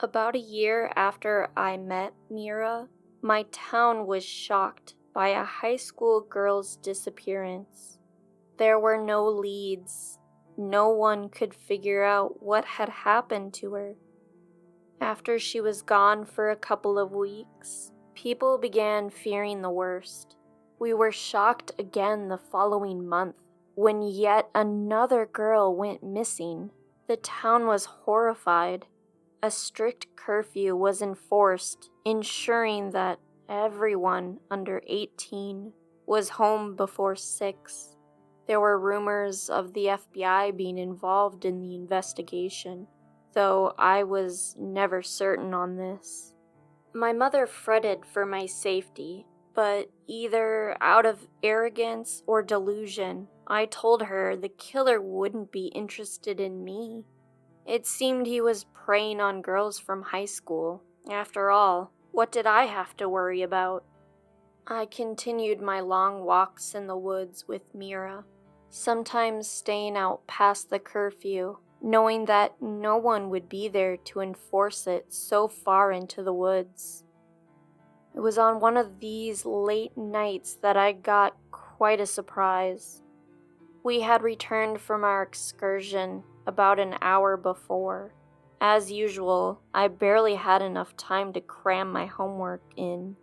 About a year after I met Mira, my town was shocked by a high school girl's disappearance. There were no leads. No one could figure out what had happened to her. After she was gone for a couple of weeks, people began fearing the worst. We were shocked again the following month when yet another girl went missing. The town was horrified. A strict curfew was enforced, ensuring that everyone under 18 was home before 6. There were rumors of the FBI being involved in the investigation, though I was never certain on this. My mother fretted for my safety, but either out of arrogance or delusion, I told her the killer wouldn't be interested in me. It seemed he was preying on girls from high school. After all, what did I have to worry about? I continued my long walks in the woods with Mira, sometimes staying out past the curfew, knowing that no one would be there to enforce it so far into the woods. It was on one of these late nights that I got quite a surprise. We had returned from our excursion about an hour before. As usual, I barely had enough time to cram my homework in,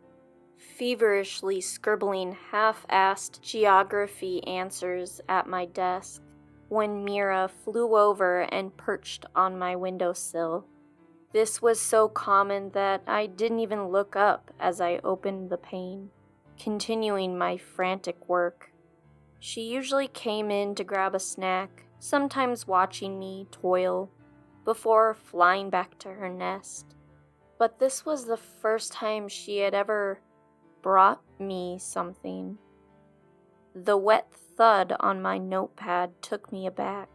feverishly scribbling half-assed geography answers at my desk, when Mira flew over and perched on my windowsill. This was so common that I didn't even look up as I opened the pane, continuing my frantic work. She usually came in to grab a snack, sometimes watching me toil, before flying back to her nest. But this was the first time she had ever brought me something. The wet thud on my notepad took me aback.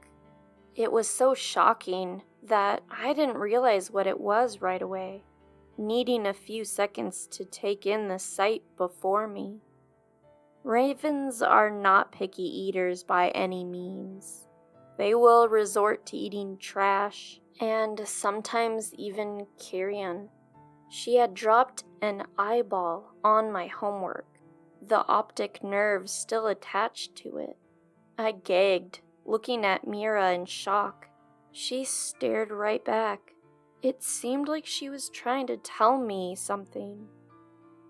It was so shocking that I didn't realize what it was right away, needing a few seconds to take in the sight before me. Ravens are not picky eaters by any means. They will resort to eating trash and sometimes even carrion. She had dropped an eyeball on my homework, the optic nerve still attached to it. I gagged, looking at Mira in shock. She stared right back. It seemed like she was trying to tell me something.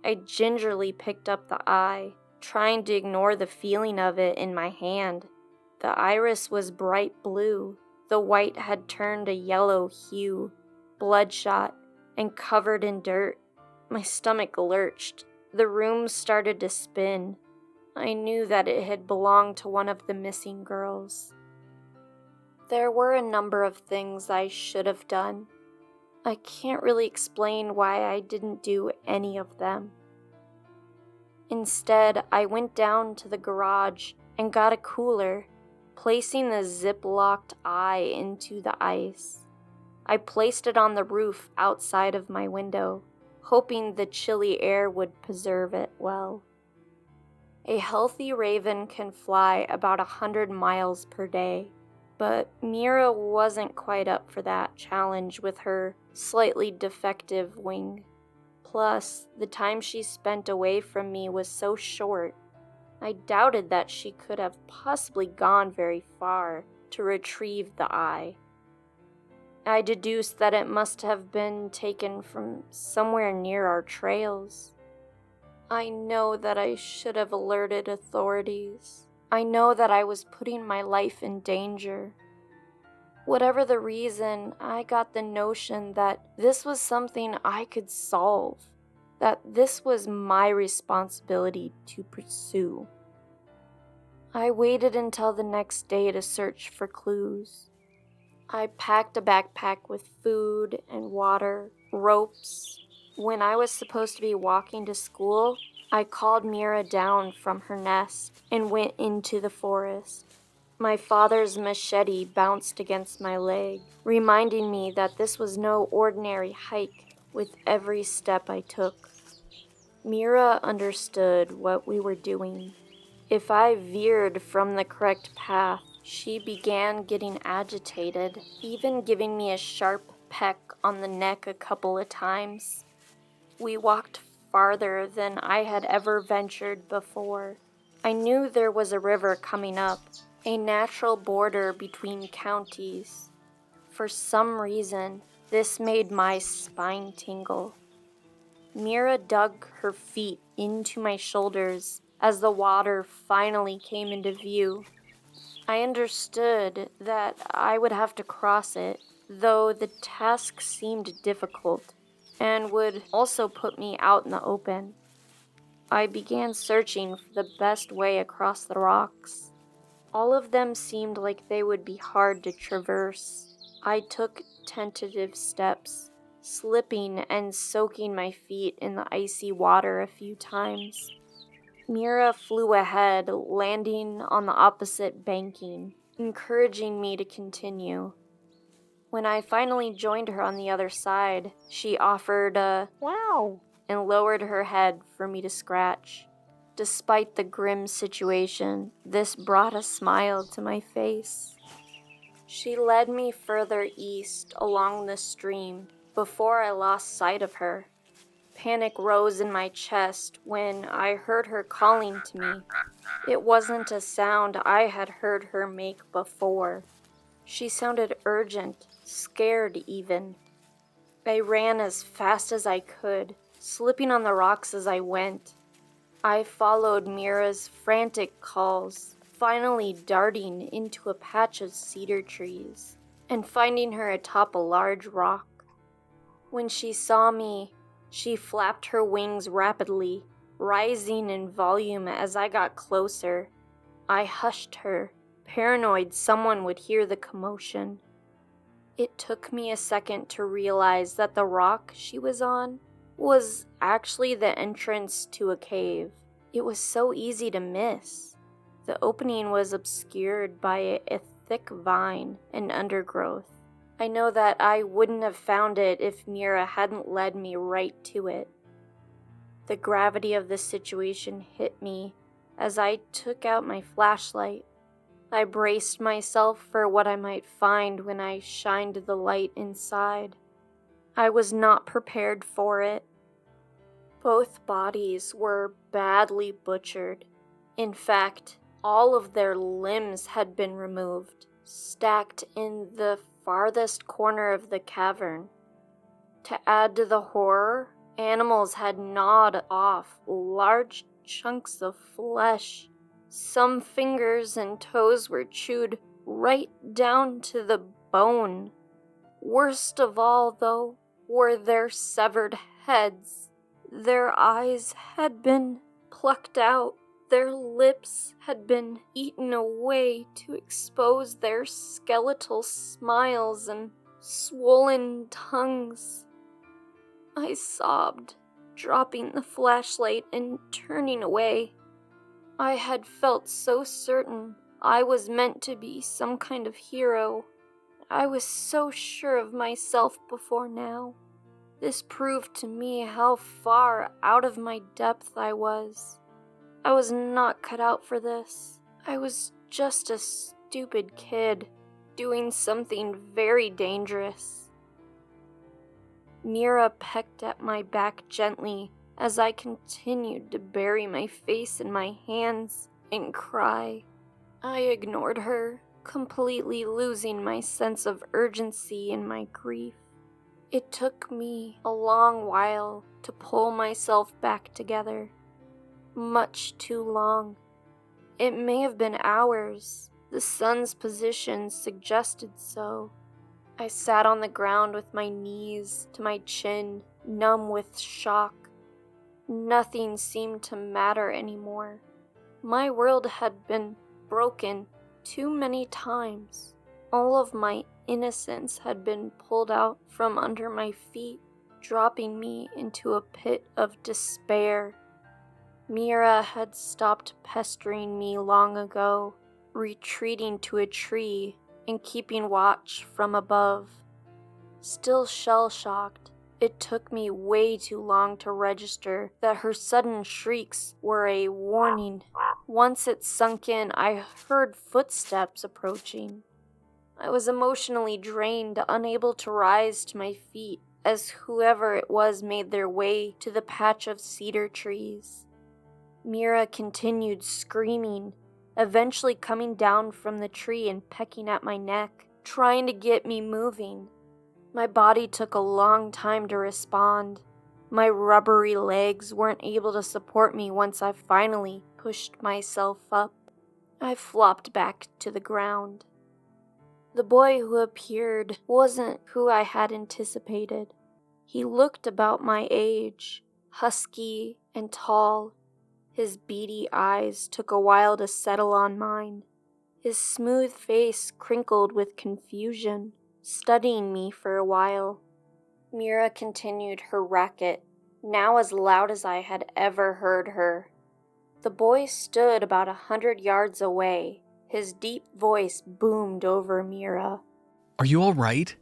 I gingerly picked up the eye, trying to ignore the feeling of it in my hand. The iris was bright blue. The white had turned a yellow hue, bloodshot, and covered in dirt. My stomach lurched. The room started to spin. I knew that it had belonged to one of the missing girls. There were a number of things I should have done. I can't really explain why I didn't do any of them. Instead, I went down to the garage and got a cooler, placing the zip-locked eye into the ice. I placed it on the roof outside of my window, hoping the chilly air would preserve it well. A healthy raven can fly about 100 miles per day, but Mira wasn't quite up for that challenge with her slightly defective wing. Plus, the time she spent away from me was so short, I doubted that she could have possibly gone very far to retrieve the eye. I deduced that it must have been taken from somewhere near our trails. I know that I should have alerted authorities. I know that I was putting my life in danger. Whatever the reason, I got the notion that this was something I could solve, that this was my responsibility to pursue. I waited until the next day to search for clues. I packed a backpack with food and water, ropes. When I was supposed to be walking to school, I called Mira down from her nest and went into the forest. My father's machete bounced against my leg, reminding me that this was no ordinary hike with every step I took. Mira understood what we were doing. If I veered from the correct path, she began getting agitated, even giving me a sharp peck on the neck a couple of times. We walked farther than I had ever ventured before. I knew there was a river coming up, a natural border between counties. For some reason, this made my spine tingle. Mira dug her feet into my shoulders as the water finally came into view. I understood that I would have to cross it, though the task seemed difficult and would also put me out in the open. I began searching for the best way across the rocks. All of them seemed like they would be hard to traverse. I took tentative steps, slipping and soaking my feet in the icy water a few times. Mira flew ahead, landing on the opposite banking, encouraging me to continue. When I finally joined her on the other side, she offered a "wow" and lowered her head for me to scratch. Despite the grim situation, this brought a smile to my face. She led me further east along the stream before I lost sight of her. Panic rose in my chest when I heard her calling to me. It wasn't a sound I had heard her make before. She sounded urgent, scared even. I ran as fast as I could, slipping on the rocks as I went. I followed Mira's frantic calls, finally darting into a patch of cedar trees and finding her atop a large rock. When she saw me, she flapped her wings rapidly, rising in volume as I got closer. I hushed her, paranoid someone would hear the commotion. It took me a second to realize that the rock she was on was actually the entrance to a cave. It was so easy to miss. The opening was obscured by a thick vine and undergrowth. I know that I wouldn't have found it if Mira hadn't led me right to it. The gravity of the situation hit me as I took out my flashlight. I braced myself for what I might find when I shined the light inside. I was not prepared for it. Both bodies were badly butchered. In fact, all of their limbs had been removed, stacked in the farthest corner of the cavern. To add to the horror, animals had gnawed off large chunks of flesh. Some fingers and toes were chewed right down to the bone. Worst of all, though, were their severed heads. Their eyes had been plucked out. Their lips had been eaten away to expose their skeletal smiles and swollen tongues. I sobbed, dropping the flashlight and turning away. I had felt so certain I was meant to be some kind of hero. I was so sure of myself before now. This proved to me how far out of my depth I was. I was not cut out for this. I was just a stupid kid, doing something very dangerous. Mira pecked at my back gently as I continued to bury my face in my hands and cry. I ignored her, completely losing my sense of urgency in my grief. It took me a long while to pull myself back together. Much too long. It may have been hours. The sun's position suggested so. I sat on the ground with my knees to my chin, numb with shock. Nothing seemed to matter anymore. My world had been broken too many times. All of my innocence had been pulled out from under my feet, dropping me into a pit of despair. Mira had stopped pestering me long ago, retreating to a tree and keeping watch from above. Still shell-shocked, it took me way too long to register that her sudden shrieks were a warning. Once it sunk in, I heard footsteps approaching. I was emotionally drained, unable to rise to my feet as whoever it was made their way to the patch of cedar trees. Mira continued screaming, eventually coming down from the tree and pecking at my neck, trying to get me moving. My body took a long time to respond. My rubbery legs weren't able to support me once I finally pushed myself up. I flopped back to the ground. The boy who appeared wasn't who I had anticipated. He looked about my age, husky and tall. His beady eyes took a while to settle on mine. His smooth face crinkled with confusion, studying me for a while. Mira continued her racket, now as loud as I had ever heard her. The boy stood about 100 yards away. His deep voice boomed over Mira. "Are you all right?"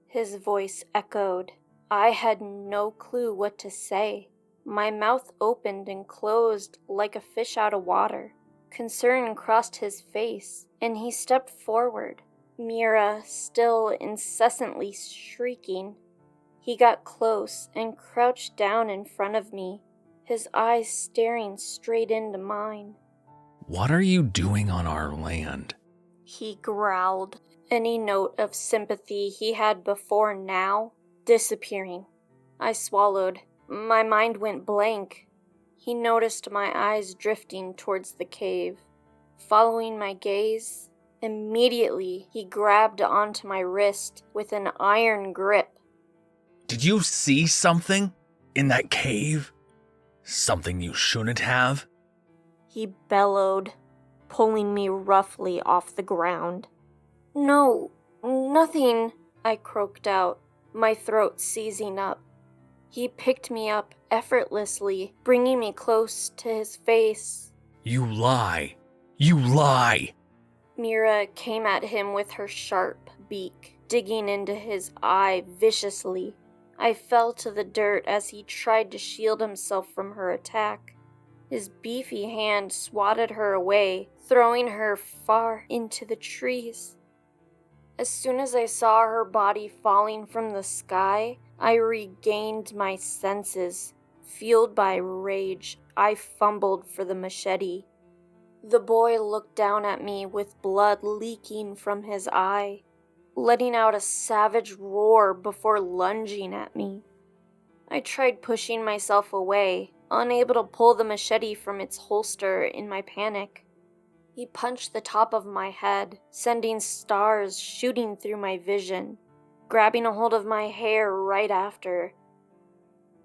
His voice echoed. I had no clue what to say. My mouth opened and closed like a fish out of water. Concern crossed his face, and he stepped forward. Mira still incessantly shrieking. He got close and crouched down in front of me, his eyes staring straight into mine. "What are you doing on our land?" He growled, any note of sympathy he had before now disappearing. I swallowed. My mind went blank. He noticed my eyes drifting towards the cave. Following my gaze, immediately he grabbed onto my wrist with an iron grip. "Did you see something in that cave? Something you shouldn't have?" He bellowed, pulling me roughly off the ground. "No, nothing," I croaked out, my throat seizing up. He picked me up effortlessly, bringing me close to his face. "You lie! You lie!" Mira came at him with her sharp beak, digging into his eye viciously. I fell to the dirt as he tried to shield himself from her attack. His beefy hand swatted her away, throwing her far into the trees. As soon as I saw her body falling from the sky, I regained my senses. Fueled by rage, I fumbled for the machete. The boy looked down at me with blood leaking from his eye, letting out a savage roar before lunging at me. I tried pushing myself away, unable to pull the machete from its holster in my panic. He punched the top of my head, sending stars shooting through my vision, grabbing a hold of my hair right after.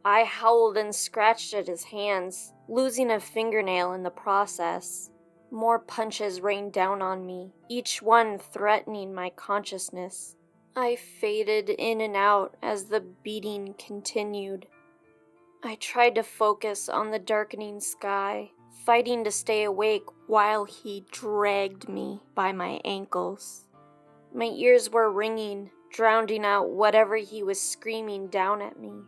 I howled and scratched at his hands, losing a fingernail in the process. More punches rained down on me, each one threatening my consciousness. I faded in and out as the beating continued. I tried to focus on the darkening sky, fighting to stay awake while he dragged me by my ankles. My ears were ringing, drowning out whatever he was screaming down at me.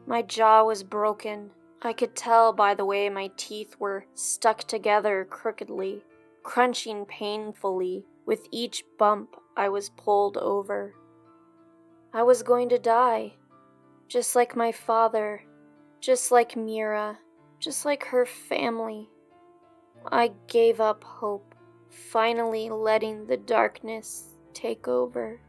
My jaw was broken. I could tell by the way my teeth were stuck together crookedly, crunching painfully with each bump I was pulled over. I was going to die, just like my father, just like Mira, just like her family. I gave up hope, finally letting the darkness take over.